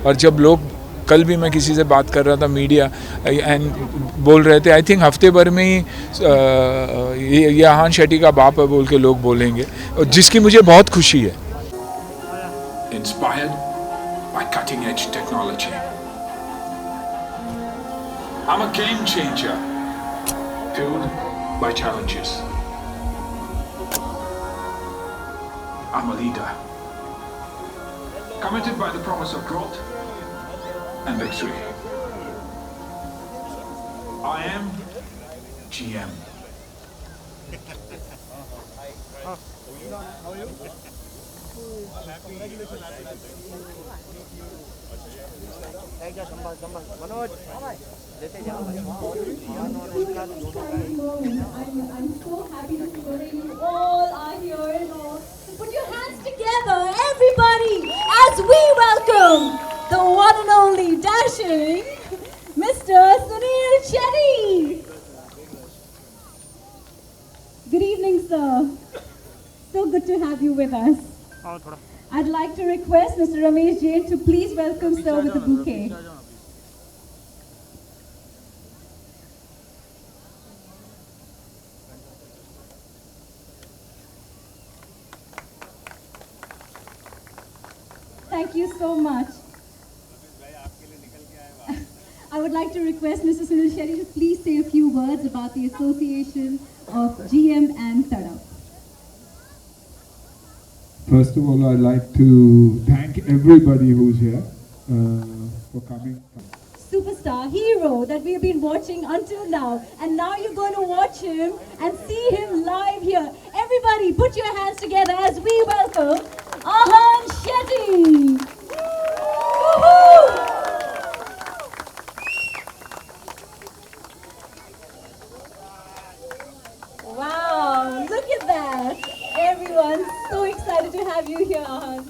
और जब लोग कल भी मैं किसी से बात कर रहा था मीडिया एंड बोल रहे थे आई थिंक हफ्ते भर में ही ये आहान शेट्टी का बाप है बोल के लोग बोलेंगे, और जिसकी मुझे बहुत खुशी है। Inspired by cutting edge technology. I'm a game changer, fueled by challenges. I'm a leader, committed by the promise of growth and victory. I am GM. I'm so happy to see that you all are here and all. So put your hands together, everybody, as we welcome the one and only dashing Mr. Sunil Shetty. Good evening, sir. So good to have you with us. I'd like to request Mr. Ramesh Jain to please welcome sir with a bouquet. Thank you so much. I would like to request Mr. Sunil Shetty to please say a few words about the association of GM and Tadap. First of all, I'd like to thank everybody who's here for coming. Superstar, hero that we've been watching until now, and now you're going to watch him and see him live here. Everybody, put your hands together as we welcome Ahan Shetty. Woohoo! Wow, look at that. Everyone, so excited to have you here, Ahan.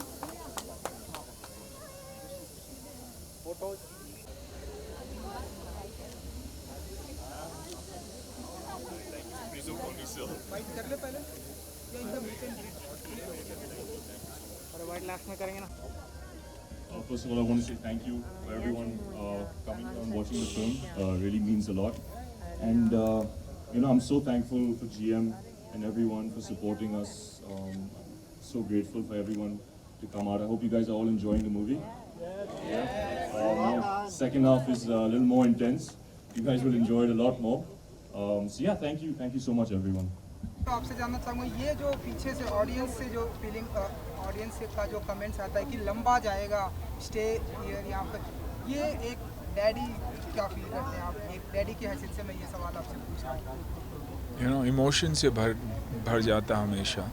First of all, I want to say thank you for everyone coming and watching the film. Really means a lot. And I'm so thankful for GM and everyone for supporting us. So grateful for everyone to come out. I hope you guys are all enjoying the movie. Now, second half is a little more intense. You guys will enjoy it a lot more. So yeah, thank you so much everyone. आपसे जानना चाहूँगा ये जो पीछे से audience से जो feeling audience का जो कमेंट्स आता है कि लंबा जाएगा स्टे हियर यहाँ पर, ये एक डैडी क्या फील करते हैं आप? एक डैडी की हैसियत से मैं ये सवाल आपसे पूछ रहा हूँ। इमोशन से भर जाता हमेशा,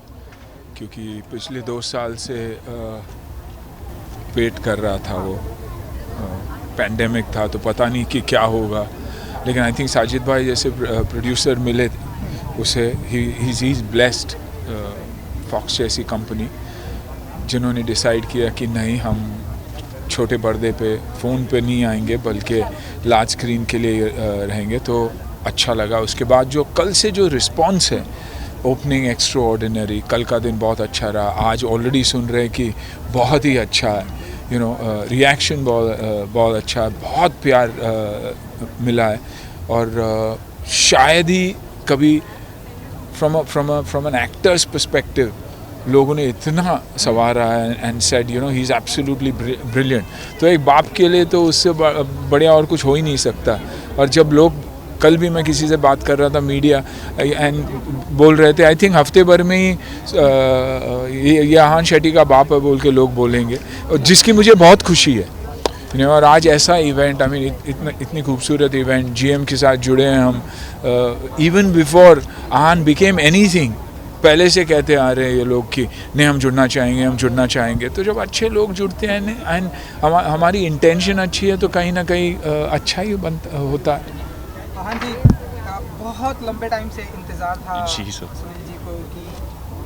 क्योंकि पिछले 2 साल से वेट कर रहा था वो। पैंडेमिक था तो पता नहीं कि क्या होगा, लेकिन आई थिंक साजिद भाई जैसे प्रोड्यूसर मिले उसे, ही इज़ ब्लेस्ड, फॉक्स जैसी कंपनी जिन्होंने डिसाइड किया कि नहीं, हम छोटे पर्दे पे फ़ोन पे नहीं आएंगे बल्कि लार्ज स्क्रीन के लिए रहेंगे। तो अच्छा लगा। उसके बाद जो कल से जो रिस्पॉन्स है, ओपनिंग एक्स्ट्रा ऑर्डिनरी, कल का दिन बहुत अच्छा रहा। आज ऑलरेडी सुन रहे हैं कि बहुत ही अच्छा है, रिएक्शन बहुत अच्छा है, बहुत प्यार मिला है। और शायद ही कभी फ्रॉम एन एक्टर्स पर्सपेक्टिव लोगों ने इतना सवारा है and said he is absolutely brilliant. तो एक बाप के लिए तो उससे बढ़िया और कुछ हो ही नहीं सकता। और जब लोग कल भी मैं किसी से बात कर रहा था मीडिया एंड बोल रहे थे आई थिंक हफ्ते भर में ही ये आहान शेट्टी का बाप है बोल के लोग बोलेंगे, और जिसकी मुझे बहुत खुशी है। और आज ऐसा इवेंट, इतनी खूबसूरत इवेंट, जीएम के साथ जुड़े हैं हम। इवन बिफोर आहान बिकेम एनीथिंग, पहले से कहते आ रहे हैं ये लोग कि नहीं हम जुड़ना चाहेंगे। तो जब अच्छे लोग जुड़ते हैं एंड हमारी इंटेंशन अच्छी है तो कहीं ना कहीं अच्छा ही होता है। हाँ जी, बहुत लंबे टाइम से इंतज़ार था सुनील जी को कि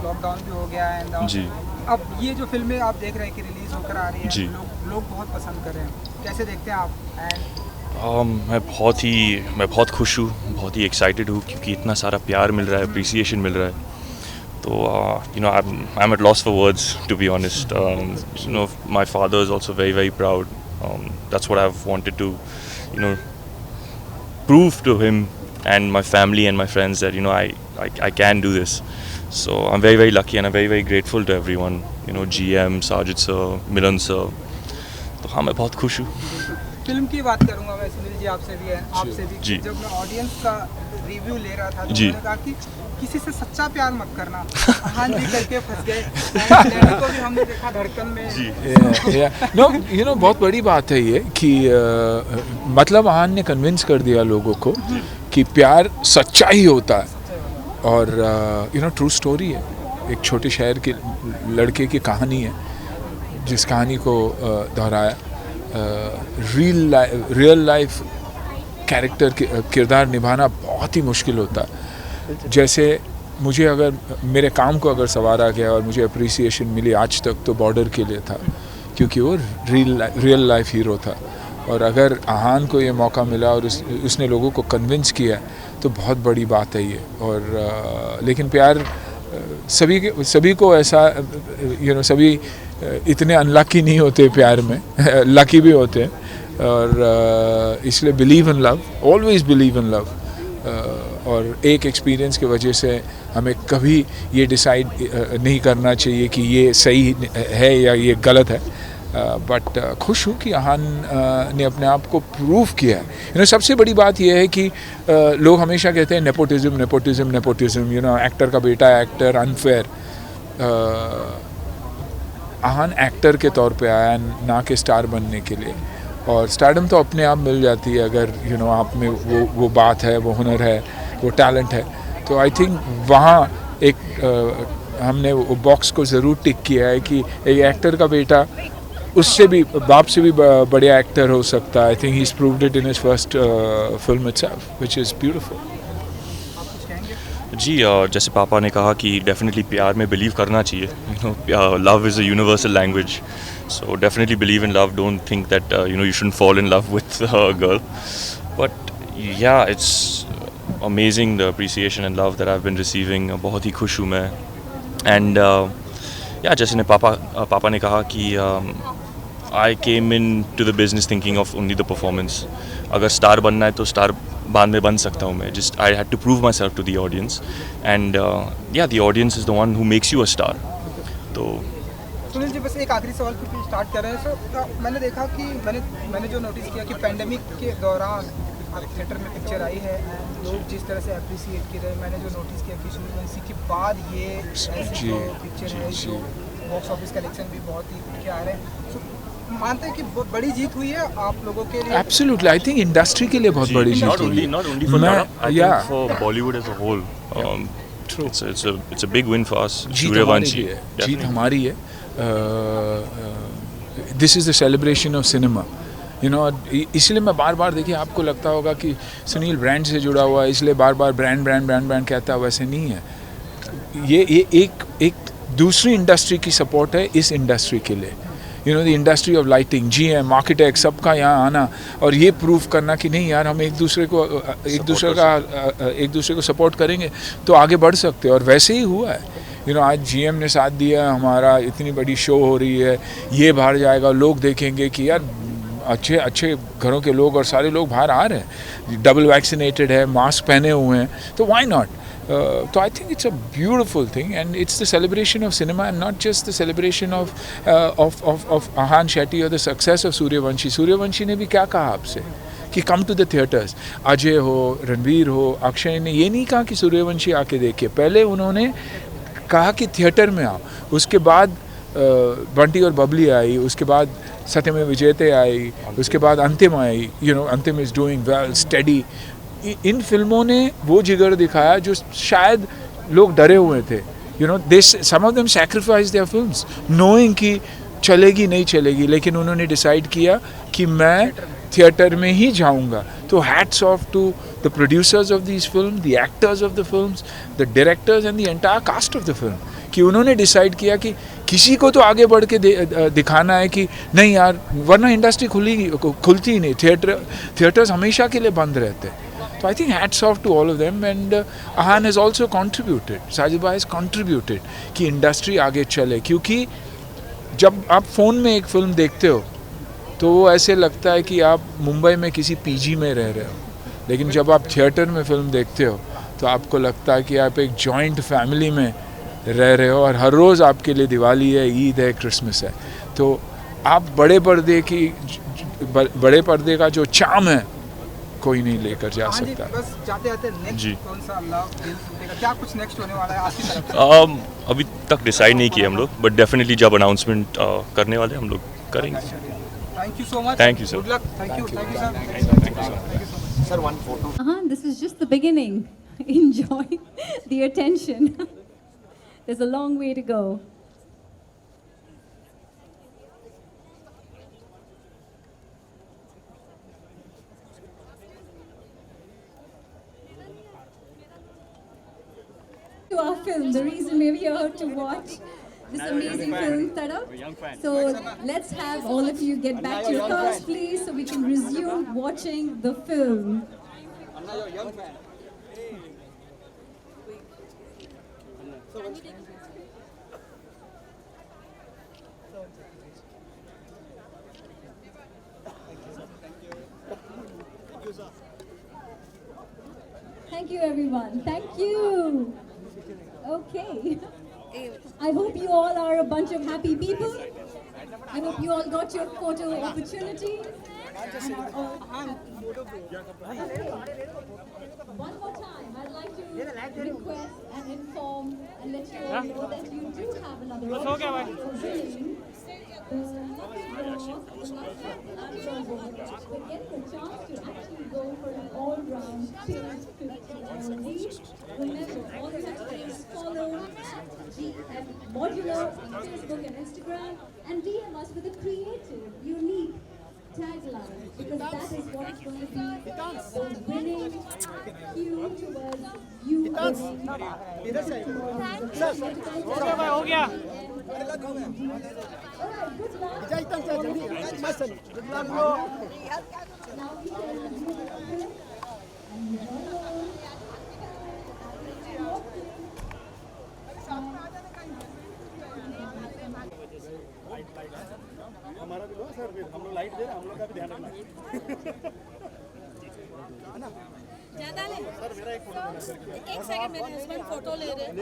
लॉकडाउन भी हो गया है जी। अब ये जो फिल्में आप देख रहे हैं कि रिलीज़ होकर आ रही है, लोग बहुत पसंद कर रहे हैं, कैसे देखते हैं आप? मैं बहुत खुश हूँ, बहुत ही एक्साइटेड हूँ क्योंकि इतना सारा प्यार मिल रहा है, अप्रिसिएशन मिल रहा है। तो I'm at loss for words, to be honest. My father is also very, very proud. That's what I've wanted to, you know, prove to him and my family and my friends that, you know, I can do this. So I'm very, very lucky and I'm very, very grateful to everyone. You know, GM, Sajid sir, Milan sir. तो हाँ, मैं बहुत खुश हूँ. Film की बात करूंगा मैं सुनील जी, आपसे भी है, आपसे भी. जी. जब मैं ऑडियंस का रिव्यू ले रहा था तो जी. मैंने कहा कि किसी से सच्चा प्यार मत करना. हाँ जी करके फंस गए. डैडी को भी हमने देखा धड़कन में. जी. नो यू नो बहुत बड़ी बात है ये कि मतलब आहान ने कन्विंस कर दिया लोगों को कि प्यार सच्चा ही होता है. और यू नो ट्रू स्टोरी है. एक छोटे शहर के लड़के की कहानी है जिस कहानी को दोहराया. रियल लाइफ कैरेक्टर किरदार निभाना बहुत ही मुश्किल होता है. जैसे मुझे अगर मेरे काम को अगर सवारा गया और मुझे अप्रिसिएशन मिली आज तक तो बॉर्डर के लिए था क्योंकि वो रियल लाइफ हीरो था. और अगर आहान को ये मौका मिला और उसने लोगों को कन्विंस किया तो बहुत बड़ी बात है ये. और लेकिन प्यार सभी को ऐसा यू नो सभी इतने अनलकी नहीं होते प्यार में. लकी भी होते हैं. और इसलिए believe in love, always believe in love. और एक एक्सपीरियंस की वजह से हमें कभी ये डिसाइड नहीं करना चाहिए कि ये सही है या ये गलत है. बट खुश हूँ कि आहान ने अपने आप को प्रूव किया है. यू नो सबसे बड़ी बात यह है कि लोग हमेशा कहते हैं नेपोटिज्म यू नो एक्टर का बेटा एक्टर अनफेयर. आहान एक्टर के तौर पे आया ना कि स्टार बनने के लिए. और स्टारडम तो अपने आप मिल जाती है अगर यू नो आप में वो बात है, वो हुनर है, वो टैलेंट है. तो आई थिंक वहाँ एक हमने वो बॉक्स को ज़रूर टिक किया है कि एक एक्टर का बेटा उससे भी बाप से भी बढ़िया एक्टर हो सकता है. I think he is proved it in his first film itself which is beautiful. जी. जैसे पापा ने कहा कि डेफिनेटली प्यार में बिलीव करना चाहिए. You know love is a universal language. So definitely believe in love. Don't think that you know you shouldn't fall in love with a girl. But yeah, it's amazing the appreciation and love that I've been receiving. बहुत ही खुश हूँ मैं. And yeah, जैसे पापा ने कहा कि I came into the business thinking of only the performance. अगर स्टार बनना है तो स्टार बाद में बन सकता हूँ मैं. Just I had to prove myself to the audience. And yeah, the audience is the one who makes you a star. तो सुनील जी बस एक आखिरी सवाल फिर स्टार्ट कर रहे हैं. सो मैंने देखा कि मैंने जो नोटिस किया कि पैंडेमिक के दौरान थिएटर में पिक्चर आई है लोग जिस तरह से अप्रिसिएट कर रहे हैं. मैंने जो नोटिस किया कि सूर्यवंशी के बाद ये ऐसी जो पिक्चर है जो बॉक्स ऑफिस कलेक्शन भी बहुत ही क्या आ रहे हैं. सो मानते हैं कि बहुत बड़ी जीत हुई है आप लोगों के लिए. एब्सोल्युटली. आई थिंक इंडस्ट्री के लिए बहुत बड़ी जीत हुई है. Not only for Nara, I think for Bollywood as a whole. True. It's a big win for us. जीत हमारी है. This is the celebration of cinema. You know इसलिए मैं बार देखिए आपको लगता होगा कि सुनील ब्रांड से जुड़ा हुआ है इसलिए बार ब्रांड कहता है. वैसे नहीं है. ये एक दूसरी इंडस्ट्री की सपोर्ट है इस इंडस्ट्री के लिए. You know the industry of lighting, GM, architect, सबका यहाँ आना और ये प्रूव करना कि नहीं यार हम एक दूसरे को सपोर्ट करेंगे तो आगे बढ़ सकते हैं. और वैसे ही हुआ है. यू नो आज GM ने साथ दिया हमारा. इतनी बड़ी शो हो रही है. ये बाहर जाएगा लोग देखेंगे कि यार अच्छे घरों के लोग और सारे लोग बाहर आ रहे हैं. डबल वैक्सीनेटेड है, मास्क पहने हुए हैं. तो why not. So I think it's a beautiful thing and it's the celebration of cinema and not just the celebration of Ahan Shetty or the success of Suryavanshi. Suryavanshi ने भी क्या कहा आपसे कि come to the theatres. Ajay हो, रणवीर हो, अक्षय ने ये नहीं कहा कि सूर्यवंशी आके देखिए. पहले उन्होंने कहा कि थिएटर में आओ. उसके बाद बंटी और बबली आई. उसके बाद सत्यमेव विजयते आई. उसके बाद अंतिम आई. यू नो अंतिम इज़ डूइंग वेल, स्टेडी. इन फिल्मों ने वो जिगर दिखाया जो शायद लोग डरे हुए थे. You know they some of them sacrifice their films knowing कि चलेगी नहीं चलेगी. लेकिन उन्होंने डिसाइड किया कि मैं थिएटर में ही जाऊंगा. तो hats off to the producers of this film, the actors of the films, the directors and the entire cast of the film कि उन्होंने डिसाइड किया कि किसी को तो आगे बढ़ के दिखाना है कि नहीं यार वरना इंडस्ट्री खुलती ही नहीं. थिएटर्स हमेशा के लिए बंद रहते हैं. So I think hats off to all of them and Ahan has also contributed. Sajid bhai has contributed कि इंडस्ट्री आगे चले. क्योंकि जब आप फ़ोन में एक फ़िल्म देखते हो तो वो ऐसे लगता है कि आप मुंबई में किसी पीजी में रह रहे हो, लेकिन जब आप थिएटर में फिल्म देखते हो तो आपको लगता है कि आप एक जॉइंट फैमिली में रह रहे हो और हर रोज़ आपके लिए दिवाली है, ईद है, क्रिसमस है। तो आप बड़े पर्दे का जो चार्म है कोई नहीं लेकर जा हाँ जी, सकता। बस जाते जाते जी। नेक्स्ट कौन सा लव दिल टूटेगा, क्या कुछ नेक्स्ट होने वाला है आपकी तरफ से? अभी तक डिसाइड नहीं किया हम लोग, बट डेफिनेटली जब अनाउंसमेंट करने वाले हम लोग करेंगे। Thank you so much, Thank you, sir. Good luck, thank you sir. This is just the beginning. Enjoy the attention. There's a long way to go. To our film, the reason we're here to watch this amazing film, Tadap. So let's have all of you get back to your cars, please, so we can resume watching the film. Thank you, everyone. Thank you. Okay. I hope you all are a bunch of happy people. I hope you all got your photo opportunity. And are all happy. One more time, I'd like to request and inform and let you all know that you do have another opportunity of winning the but getting a chance to actually go for an all-round Pink 50 league. Remember, all you have to do is follow GM Modular on Facebook and Instagram and DM us with a creative, unique tagline, because that is what's going to be the winning cue towards you winning हो गया Alright, good luck. Now we can do it. हमारा भी लो sir, हम लोग light दे रहे हैं, हम लोग का भी ध्यान रखना। ज्यादा नहीं सर, मेरा एक सेकंड, मेरे हस्बैंड फोटो ले रहे हैं।